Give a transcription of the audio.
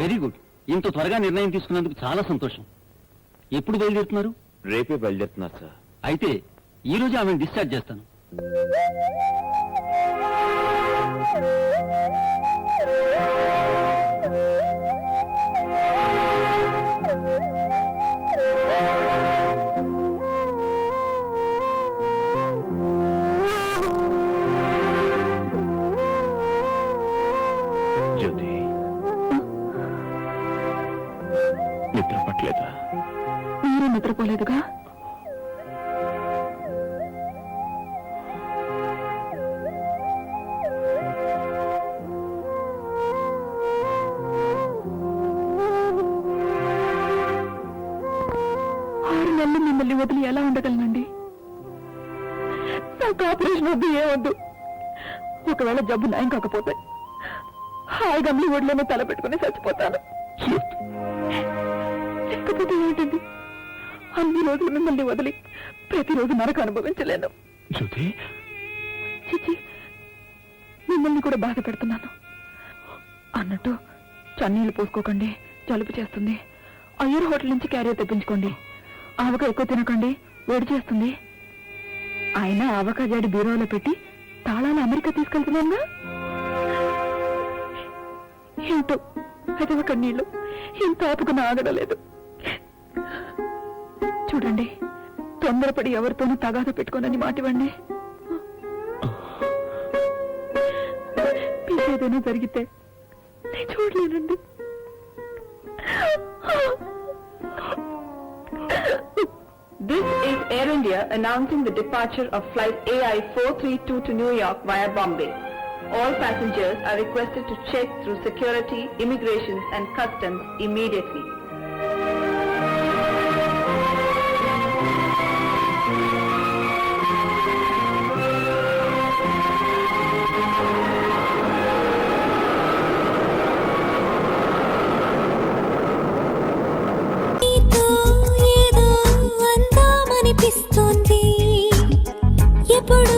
Very good. ఇంత త్వరగా నిర్ణయం తీసుకున్నందుకు చాలా సంతోషం. ఎప్పుడు బయలుదేరుతున్నారు? రేపే బయలుదేరుతున్నారు సార్. అయితే ఈ రోజు ఆమెను డిశ్చార్జ్ చేస్తాను. జ్యోతి, నిద్ర పట్టలేదా? మీరు నిద్రపోలేదుగా? మిమ్మల్ని వదిలి ఎలా ఉండగలనండి? నాకు ఆపరేషన్ వద్దు, ఏమొద్దు. ఒకవేళ జబ్బు నయం కాకపోతే హాయిగా మీ ఒడిలోనే తల పెట్టుకుని చచ్చిపోతాను. లేకపోతే ఏంటండి, అన్ని రోజులు మిమ్మల్ని వదిలి ప్రతిరోజు నరక అనుభవించలేను. చిచి, మిమ్మల్ని కూడా బాధ పెడుతున్నాను. అన్నట్టు చన్నీళ్ళు పోసుకోకండి, జలుబు చేస్తుంది. అయ్యూరు హోటల్ నుంచి క్యారియర్ తెప్పించుకోండి. ఆవక ఎక్కువ తినకండి, వేడి చేస్తుంది. అయినా ఆవక జాడి బీరోలో పెట్టి తాళాలు అమెరికా తీసుకెళ్తున్నానుగా. ఏంటో అదొక కన్నీళ్ళు ఇంత ఆపుకుని ఆగడలేదు. చూడండి, తొందరపడి ఎవరితోనూ తగాద పెట్టుకోనని మాటివ్వండి. ఏదైనా జరిగితే నేను చూడలేనండి. This is Air India announcing the departure of flight AI 432 to New York via Bombay. All passengers are requested to check through security, immigration and customs immediately. ఎప్పుడు